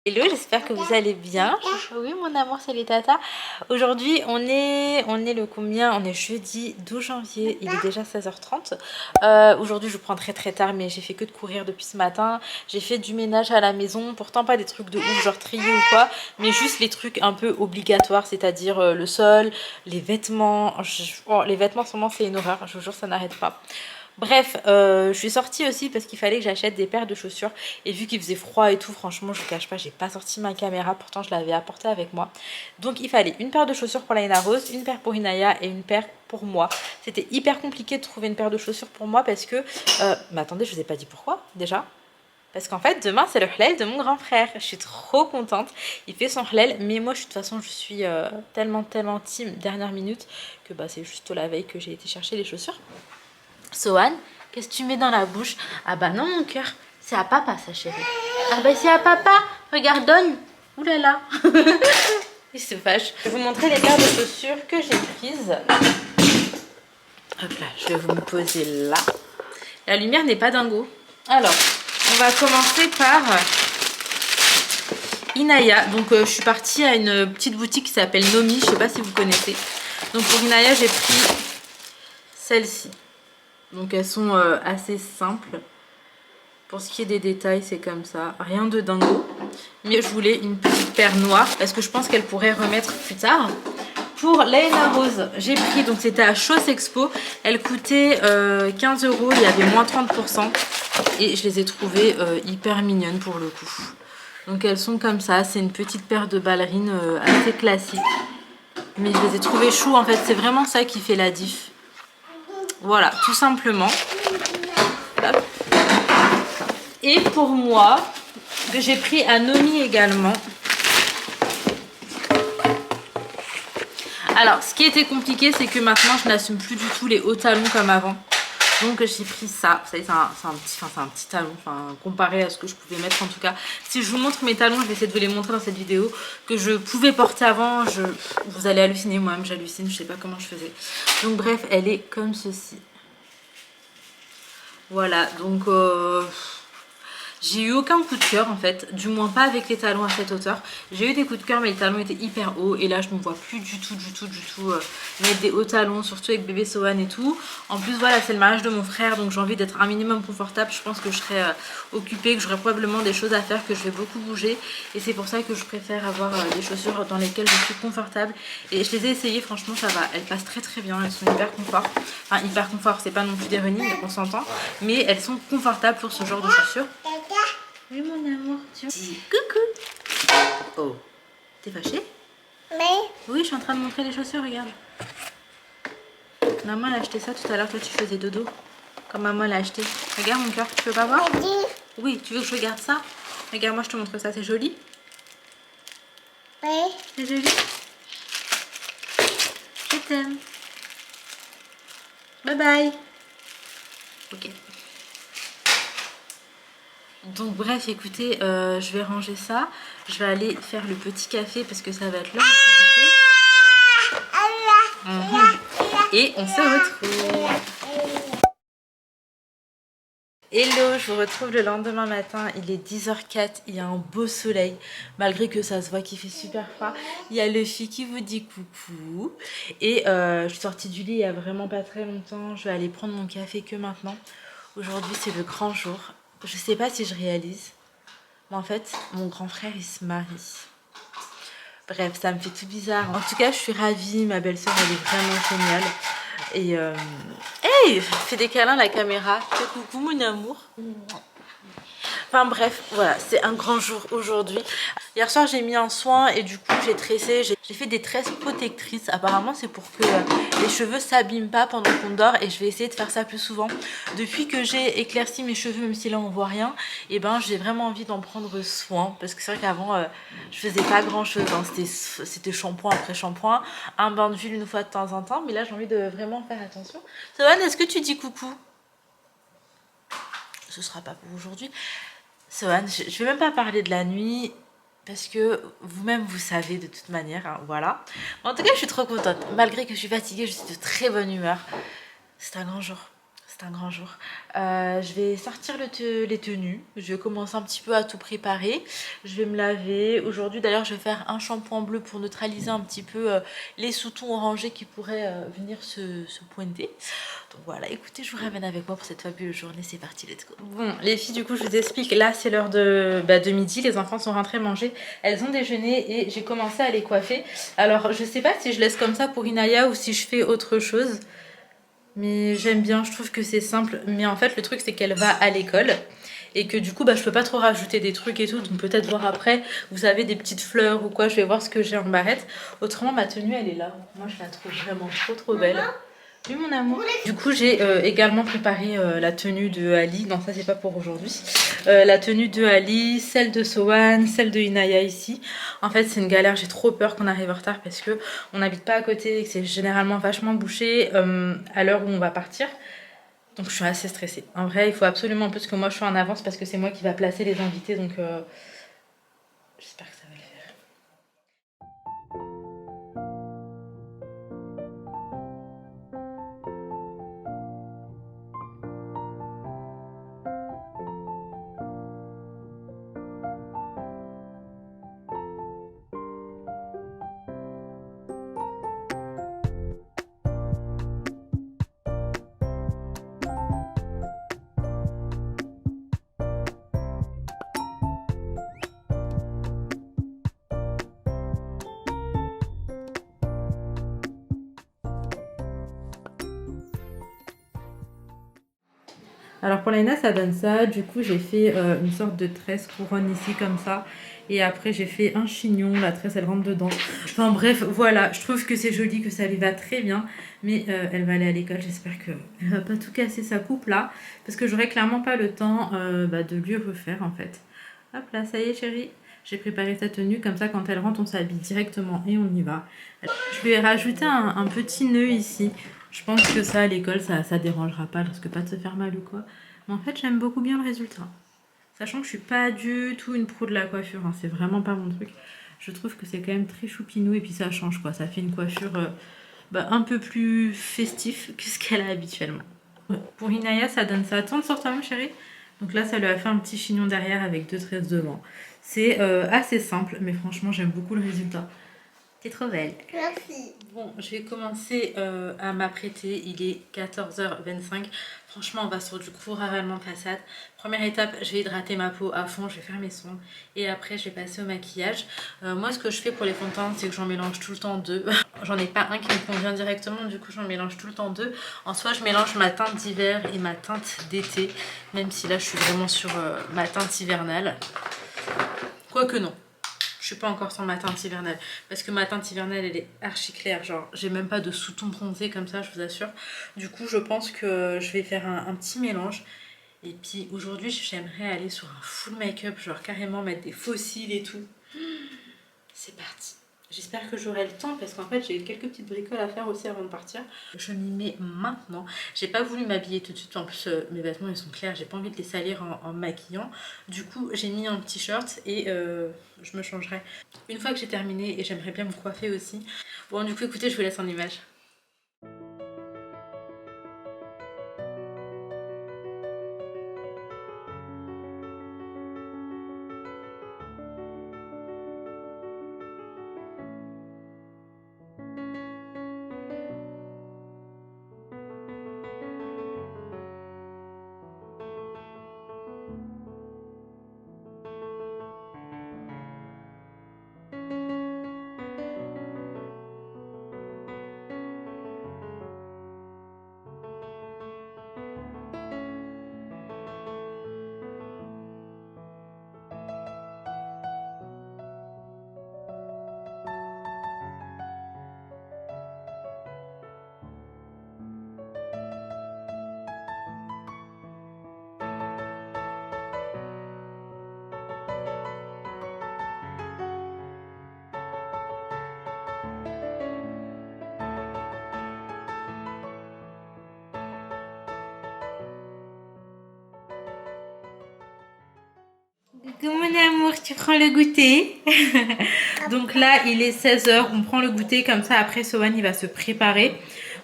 Hello, j'espère que vous allez bien. Oui, mon amour, c'est les tatas. Aujourd'hui, on est le combien? On est jeudi 12 janvier, il est déjà 16h30. Aujourd'hui, je prends très tard, mais j'ai fait que de courir depuis ce matin. J'ai fait du ménage à la maison, pourtant pas des trucs de ouf, genre trier ou quoi, mais juste les trucs un peu obligatoires, c'est-à-dire le sol, les vêtements. Oh, les vêtements, sûrement, c'est une horreur, je vous jure, ça n'arrête pas. Bref, je suis sortie aussi parce qu'il fallait que j'achète des paires de chaussures. Et vu qu'il faisait froid et tout, franchement, je vous cache pas, j'ai pas sorti ma caméra. Pourtant, je l'avais apportée avec moi. Donc, il fallait une paire de chaussures pour Laina Rose, une paire pour Inaya et une paire pour moi. C'était hyper compliqué de trouver une paire de chaussures pour moi parce que... mais attendez, je vous ai pas dit pourquoi, déjà. Parce qu'en fait, demain, c'est le halal de mon grand frère. Je suis trop contente. Il fait son halal, mais moi, de toute façon, je suis tellement team dernière minute que bah, c'est juste la veille que j'ai été chercher les chaussures. Sohan, qu'est-ce que tu mets dans la bouche? Ah bah non mon cœur, c'est à papa ça chérie. Ah bah c'est à papa, regarde donne. Ouh là là. Il se fâche. Je vais vous montrer les paires de chaussures que j'ai prises. Hop là, je vais vous me poser là. La lumière n'est pas dingo. Alors, on va commencer par Inaya. Donc je suis partie à une petite boutique qui s'appelle Nomi, je sais pas si vous connaissez. Donc pour Inaya, j'ai pris celle-ci. Donc elles sont assez simples. Pour ce qui est des détails, c'est comme ça. Rien de dingo. Mais je voulais une petite paire noire parce que je pense qu'elle pourrait remettre plus tard. Pour Laina Rose, j'ai pris, donc c'était à Chausse Expo. Elle coûtait 15 €, il y avait moins 30%. Et je les ai trouvées hyper mignonnes pour le coup. Donc elles sont comme ça. C'est une petite paire de ballerines assez classique. Mais je les ai trouvées chou en fait. C'est vraiment ça qui fait la diff. Voilà, tout simplement. Hop. Et pour moi, que j'ai pris à Nomi également. Alors, ce qui était compliqué, c'est que maintenant, je n'assume plus du tout les hauts talons comme avant. Donc, j'ai pris ça. Vous savez, c'est un petit talon, comparé à ce que je pouvais mettre en tout cas. Si je vous montre mes talons, je vais essayer de vous les montrer dans cette vidéo, que je pouvais porter avant. Vous allez halluciner, moi-même, j'hallucine. Je sais pas comment je faisais. Donc, bref, elle est comme ceci. Voilà, donc... j'ai eu aucun coup de cœur en fait, du moins pas avec les talons à cette hauteur. J'ai eu des coups de cœur mais les talons étaient hyper hauts et là je me vois plus du tout mettre des hauts talons, surtout avec bébé Sohan et tout. En plus voilà, c'est le mariage de mon frère donc j'ai envie d'être un minimum confortable. Je pense que je serai occupée, que j'aurai probablement des choses à faire, que je vais beaucoup bouger et c'est pour ça que je préfère avoir des chaussures dans lesquelles je suis confortable. Et je les ai essayées, franchement ça va, elles passent très bien, elles sont hyper confort. Enfin hyper confort, c'est pas non plus des running, on s'entend, mais elles sont confortables pour ce genre de chaussures. Oui mon amour, tu dis coucou. Oh, t'es fâchée? Oui, je suis en train de montrer les chaussures, regarde. Maman a acheté ça tout à l'heure, toi tu faisais dodo. Comme maman l'a acheté. Regarde mon cœur, tu peux pas voir? Oui, tu veux que je regarde ça? Regarde, moi je te montre ça, c'est joli? Oui. C'est joli? Je t'aime. Bye bye. Ok. Donc bref, écoutez, je vais ranger ça. Je vais aller faire le petit café parce que ça va être l'heure de Et on se retrouve. Hello, je vous retrouve le lendemain matin, il est 10h04, il y a un beau soleil, malgré que ça se voit qu'il fait super froid. Il y a Luffy qui vous dit coucou. Et je suis sortie du lit il y a vraiment pas très longtemps, je vais aller prendre mon café que maintenant. Aujourd'hui c'est le grand jour, je sais pas si je réalise, mais en fait mon grand frère il se marie. Bref, ça me fait tout bizarre. En tout cas, je suis ravie, ma belle-sœur elle est vraiment géniale. Et hey, fais des câlins à la caméra. Coucou mon amour. Enfin bref, voilà, c'est un grand jour aujourd'hui. Hier soir j'ai mis un soin et du coup j'ai tressé, j'ai fait des tresses protectrices. Apparemment c'est pour que les cheveux s'abîment pas pendant qu'on dort et je vais essayer de faire ça plus souvent. Depuis que j'ai éclairci mes cheveux, même si là on voit rien, et ben j'ai vraiment envie d'en prendre soin. Parce que c'est vrai qu'avant je faisais pas grand chose, hein. C'était shampoing après shampoing, un bain d'huile une fois de temps en temps. Mais là j'ai envie de vraiment faire attention. Sohan, est-ce que tu dis coucou? Ce sera pas pour aujourd'hui. Sohan, je vais même pas parler de la nuit parce que vous-même vous savez de toute manière, hein, voilà. En tout cas, je suis trop contente. Malgré que je suis fatiguée, je suis de très bonne humeur. C'est un grand jour. c'est un grand jour. Je vais sortir les tenues. Je vais commencer un petit peu à tout préparer. Je vais me laver. Aujourd'hui d'ailleurs je vais faire un shampoing bleu pour neutraliser un petit peu les sous-tons orangés qui pourraient venir se pointer. Donc voilà, écoutez, je vous ramène avec moi pour cette fabuleuse journée. C'est parti, let's go. Bon les filles, du coup je vous explique. Là c'est l'heure de midi. Les enfants sont rentrés manger. Elles ont déjeuné et j'ai commencé à les coiffer. Alors je sais pas si je laisse comme ça pour Inaya ou si je fais autre chose. Mais j'aime bien, je trouve que c'est simple. Mais en fait, le truc, c'est qu'elle va à l'école. Et que du coup, je peux pas trop rajouter des trucs et tout. Donc peut-être voir après, vous savez, des petites fleurs ou quoi. Je vais voir ce que j'ai en barrette. Autrement, ma tenue, elle est là. Moi, je la trouve vraiment trop belle. Oui, mon amour. Du coup, j'ai également préparé la tenue de Ali. Non, ça, c'est pas pour aujourd'hui. La tenue de Ali, celle de Sohan, celle de Inaya ici. En fait, c'est une galère. J'ai trop peur qu'on arrive en retard parce que on n'habite pas à côté et que c'est généralement vachement bouché à l'heure où on va partir. Donc, je suis assez stressée. En vrai, il faut absolument plus que moi je sois en avance parce que c'est moi qui va placer les invités. Donc, j'espère que ça va le faire. Alors pour l'Aina ça donne ça, du coup j'ai fait une sorte de tresse couronne ici comme ça et après j'ai fait un chignon, la tresse elle rentre dedans. Enfin bref voilà, je trouve que c'est joli, que ça lui va très bien mais elle va aller à l'école, j'espère qu'elle va pas tout casser sa coupe là parce que j'aurai clairement pas le temps de lui refaire en fait. Hop là, ça y est chérie, j'ai préparé sa tenue comme ça quand elle rentre on s'habille directement et on y va. Je lui ai rajouté un petit nœud ici. Je pense que ça, à l'école, ça dérangera pas, lorsque pas de se faire mal ou quoi. Mais en fait, j'aime beaucoup bien le résultat. Sachant que je suis pas du tout une pro de la coiffure, hein, c'est vraiment pas mon truc. Je trouve que c'est quand même très choupinou et puis ça change quoi. Ça fait une coiffure un peu plus festif que ce qu'elle a habituellement. Pour Inaya, ça donne ça. Attends, sors toi-même chérie. Donc là, ça lui a fait un petit chignon derrière avec 2 tresses devant. C'est assez simple, mais franchement, j'aime beaucoup le résultat. T'es trop belle. Merci. Bon, je vais commencer à m'apprêter. Il est 14h25. Franchement, on va sur du court ravalement façade. Première étape, je vais hydrater ma peau à fond. Je vais faire mes soins. Et après, je vais passer au maquillage. Moi, ce que je fais pour les fonds de teint, c'est que j'en mélange tout le temps 2. J'en ai pas un qui me convient directement. Du coup, j'en mélange tout le temps 2. En soi, je mélange ma teinte d'hiver et ma teinte d'été. Même si là, je suis vraiment sur ma teinte hivernale. Quoique non. Je suis pas encore sur ma teinte hivernale parce que ma teinte hivernale elle est archi claire, genre j'ai même pas de sous-ton bronzé comme ça, je vous assure. Du coup je pense que je vais faire un petit mélange et puis aujourd'hui j'aimerais aller sur un full make-up, genre carrément mettre des faux cils et tout. C'est parti. J'espère que j'aurai le temps parce qu'en fait j'ai quelques petites bricoles à faire aussi avant de partir. Je m'y mets maintenant. J'ai pas voulu m'habiller tout de suite, en plus mes vêtements ils sont clairs, j'ai pas envie de les salir en maquillant. Du coup j'ai mis un petit short et je me changerai une fois que j'ai terminé et j'aimerais bien me coiffer aussi. Bon du coup écoutez, je vous laisse en image. Coucou mon amour, tu prends le goûter. Donc là il est 16h, on prend le goûter comme ça après Sohan il va se préparer.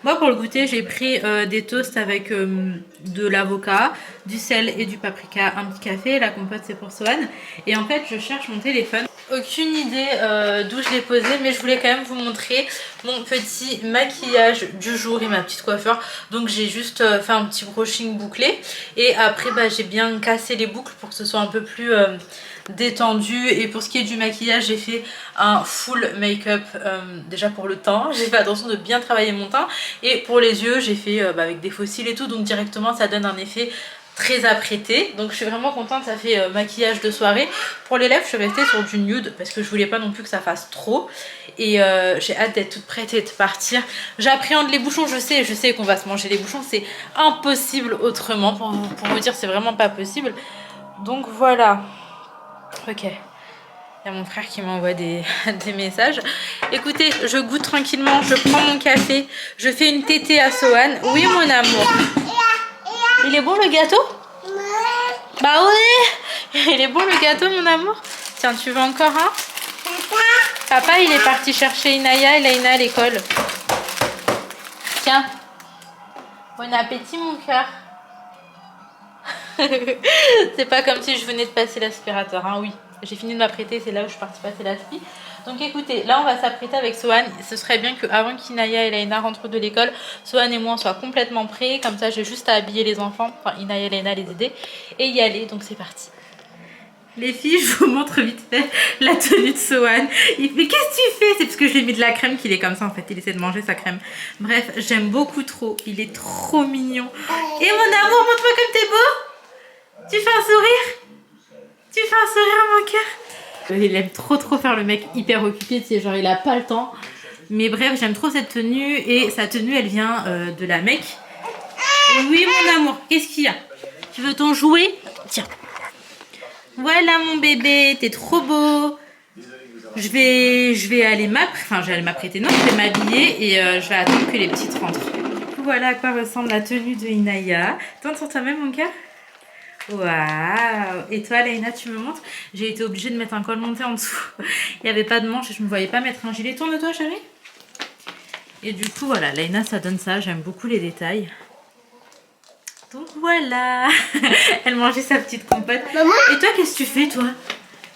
Moi pour le goûter j'ai pris des toasts avec de l'avocat, du sel et du paprika, un petit café, la compote c'est pour Sohan. Et en fait je cherche mon téléphone. Aucune idée d'où je l'ai posé, mais je voulais quand même vous montrer mon petit maquillage du jour et ma petite coiffure. Donc j'ai juste fait un petit brushing bouclé et après bah, j'ai bien cassé les boucles pour que ce soit un peu plus détendu. Et pour ce qui est du maquillage, j'ai fait un full make-up déjà pour le teint. J'ai fait attention de bien travailler mon teint. Et pour les yeux, j'ai fait avec des faux cils et tout, donc directement ça donne un effet très apprêté. Donc je suis vraiment contente, ça fait maquillage de soirée. Pour les lèvres je suis restée sur du nude parce que je voulais pas non plus que ça fasse trop. Et j'ai hâte d'être toute prête et de partir. J'appréhende les bouchons, je sais qu'on va se manger les bouchons, c'est impossible autrement. Pour vous dire, c'est vraiment pas possible. Donc voilà. Ok. Il y a mon frère qui m'envoie des messages. Écoutez, je goûte tranquillement, je prends mon café, je fais une tétée à Sohan. Oui mon amour. Il est bon le gâteau? Bah ouais. Il est bon le gâteau mon amour? Tiens, tu veux encore un? Papa il est parti chercher Inaya et Laina à l'école. Tiens. Bon appétit mon cœur. C'est pas comme si je venais de passer l'aspirateur, hein, oui. J'ai fini de m'apprêter, c'est là où je suis partie passer l'aspi. Donc écoutez, là on va s'apprêter avec Sohan. Ce serait bien qu'avant qu'Inaya et Laina rentrent de l'école, Sohan et moi on soit complètement prêts. Comme ça j'ai juste à habiller les enfants, enfin Inaya et Laina les aider et y aller. Donc c'est parti. Les filles, je vous montre vite fait la tenue de Sohan. Il fait, qu'est-ce que tu fais? C'est parce que je lui ai mis de la crème qu'il est comme ça en fait. Il essaie de manger sa crème. Bref, j'aime beaucoup trop. Il est trop mignon. Et mon amour, montre-moi comme t'es beau. Tu fais un sourire? Tu fais un sourire mon cœur? Il aime trop faire le mec hyper occupé, tu sais, genre il a pas le temps. Mais bref, j'aime trop cette tenue. Et sa tenue, elle vient de la Mecque. Oui mon amour, qu'est-ce qu'il y a? Tu veux ton jouet? Tiens. Voilà mon bébé, t'es trop beau. Je vais aller m'apprêter. Non, je vais m'habiller et je vais attendre que les petites rentrent. Voilà à quoi ressemble la tenue de Inaya. Tente sur toi-même mon cœur. Waouh! Et toi, Laina, tu me montres? J'ai été obligée de mettre un col monté en dessous. Il n'y avait pas de manche et je ne me voyais pas mettre un gilet. Tourne-toi, chérie. Et du coup, voilà, Laina, ça donne ça. J'aime beaucoup les détails. Donc voilà. Elle mangeait sa petite compote. Maman. Et toi, qu'est-ce que tu fais, toi?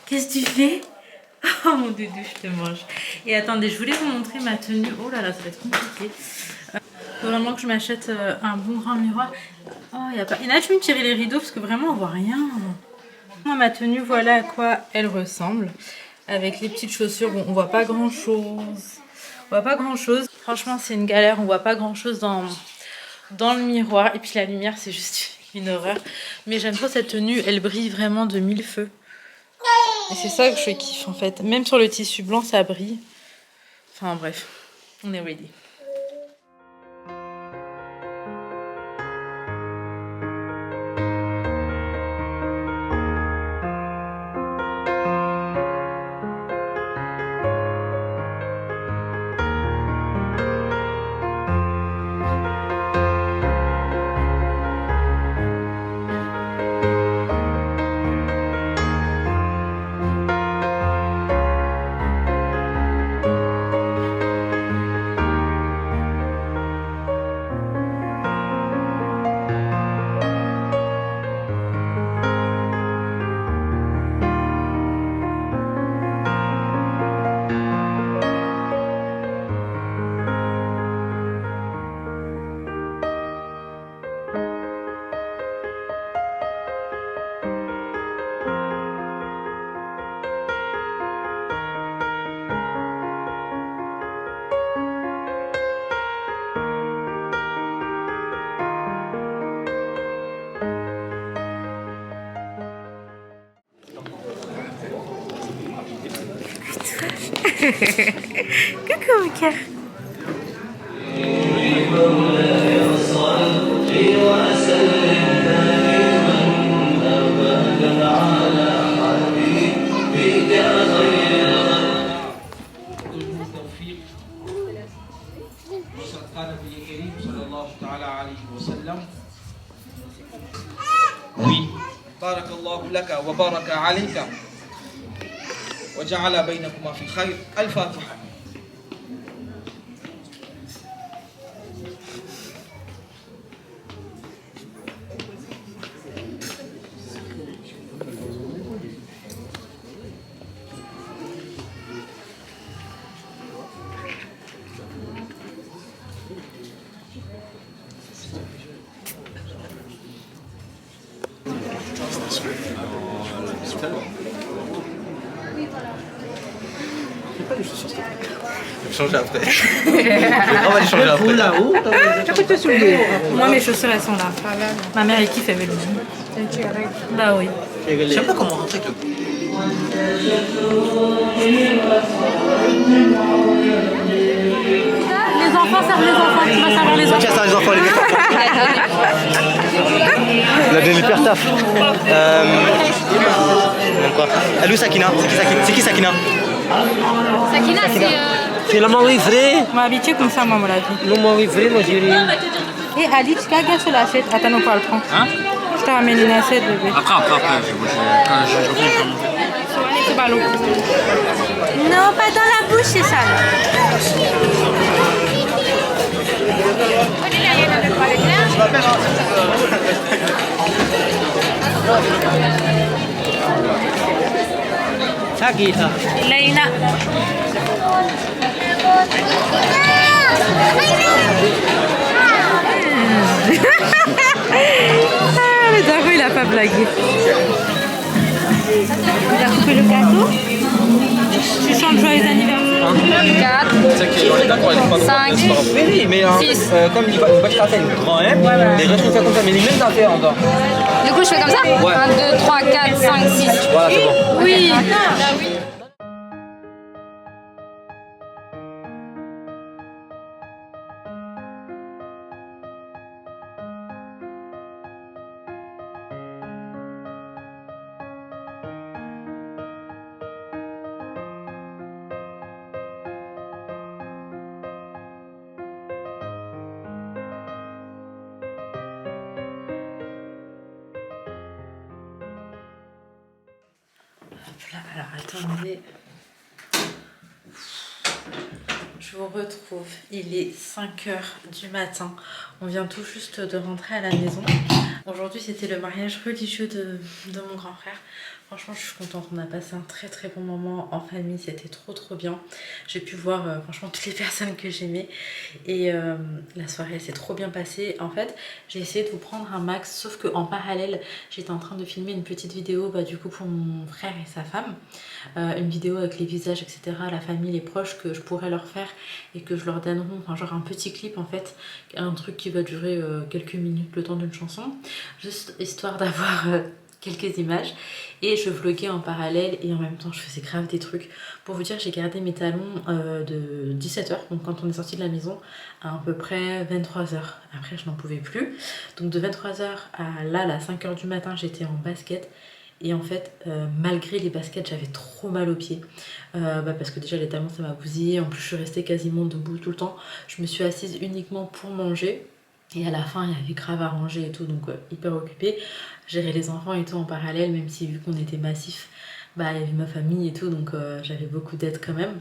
Qu'est-ce que tu fais? Oh mon doudou, je te mange. Et attendez, je voulais vous montrer ma tenue. Oh là là, ça va être compliqué. Faut vraiment que je m'achète un bon grand miroir. Oh, y a pas... Et là, tu me tirer les rideaux parce que vraiment, on voit rien. Moi, ma tenue, voilà à quoi elle ressemble. Avec les petites chaussures, bon, on voit pas grand-chose. On voit pas grand-chose. Franchement, c'est une galère. On voit pas grand-chose dans le miroir. Et puis la lumière, c'est juste une horreur. Mais j'aime trop cette tenue. Elle brille vraiment de mille feux. Et c'est ça que je kiffe, en fait. Même sur le tissu blanc, ça brille. Enfin, bref. On est ready. Coucou mon cœur. Oui. بارك الله لك وبارك عليك وجعل بينكما في خير. الفاتحة. J'ai pas les chaussures, s'il te plaît. Je vais changer après. Je vais vraiment les changer après. là-haut, tu peux te soulever. Moi, mes chaussures, elles sont là. Ma mère, elle kiffe, elle veut le même. Bah oui. Je sais pas comment rentrer avec le. Les enfants servent les enfants. Tu vas savoir les enfants. Tiens, ça, les enfants, les gars. Il a donné le pire taf. Quoi? Elle est où Sakina? C'est qui Sakina? Sakina, C'est le mari vrai. On m'a habitué comme ça, moi, mon avis. Le mari vrai, ma chérie. Et Ali, tu cagas sur l'assiette. Attends, non, pas le prendre. Hein? Je t'ai ramené une assiette, bébé. Après, je reviens, je vais manger. C'est ballon. Non, pas dans la bouche, c'est sale. Sakina. Leïla. Ah, le daron, il a pas blagué. Il a coupé le gâteau. Tu chantes joyeux anniversaire. 4, C'est que dans les cas, quand elle est pas 5, Oui, mais Six. comme il va te faire une grand M, les restes font ça comme ça, mais les mêmes affaires encore. du coup je fais comme ça 1, 2, 3, 4, 5, 6. Voilà, c'est bon. Oui. Là, alors attendez. Je vous retrouve. Il est 5 h du matin. On vient tout juste de rentrer à la maison. Aujourd'hui, c'était le mariage religieux de mon grand frère. Franchement, je suis contente. On a passé un très très bon moment en famille. C'était trop bien. J'ai pu voir franchement toutes les personnes que j'aimais. Et la soirée, elle s'est trop bien passée. En fait, j'ai essayé de vous prendre un max. Sauf qu'en parallèle, j'étais en train de filmer une petite vidéo du coup pour mon frère et sa femme. Une vidéo avec les visages, etc. La famille, les proches que je pourrais leur faire et que je leur donnerai. Enfin, genre un petit clip en fait. Un truc qui va durer quelques minutes, le temps d'une chanson. Juste histoire d'avoir... quelques images et je vloguais en parallèle et en même temps je faisais grave des trucs. Pour vous dire, j'ai gardé mes talons de 17 h, donc quand on est sorti de la maison, à peu près 23 h. Après je n'en pouvais plus, donc de 23 h à là 5 h du matin j'étais en basket. Et en fait, malgré les baskets, j'avais trop mal aux pieds. Parce que déjà les talons ça m'a bousillé. En plus je suis restée quasiment debout tout le temps. Je me suis assise uniquement pour manger. Et à la fin, il y avait grave à ranger et tout, donc hyper occupée. Gérer les enfants et tout en parallèle, même si vu qu'on était massif, il y avait ma famille et tout, donc j'avais beaucoup d'aide quand même.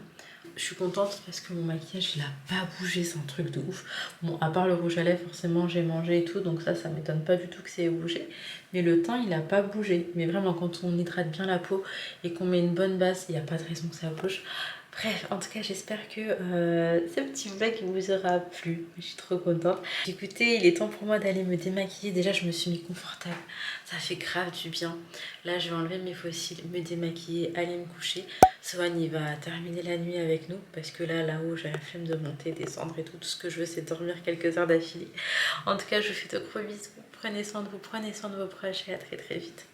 Je suis contente parce que mon maquillage, il a pas bougé, c'est un truc de ouf. Bon, à part le rouge à lèvres, forcément, j'ai mangé et tout, donc ça m'étonne pas du tout que ça ait bougé. Mais le teint, il a pas bougé. Mais vraiment, quand on hydrate bien la peau et qu'on met une bonne base, il n'y a pas de raison que ça bouge. Bref, en tout cas, j'espère que ce petit vlog vous aura plu. Je suis trop contente. Écoutez, il est temps pour moi d'aller me démaquiller. Déjà, je me suis mis confortable. Ça fait grave du bien. Là, je vais enlever mes fossiles, me démaquiller, aller me coucher. Swan, il va terminer la nuit avec nous parce que là-haut, j'ai la flemme de monter, descendre et tout. Tout ce que je veux, c'est dormir quelques heures d'affilée. En tout cas, je vous fais de gros bisous. Prenez soin de vous, prenez soin de vos proches et à très vite.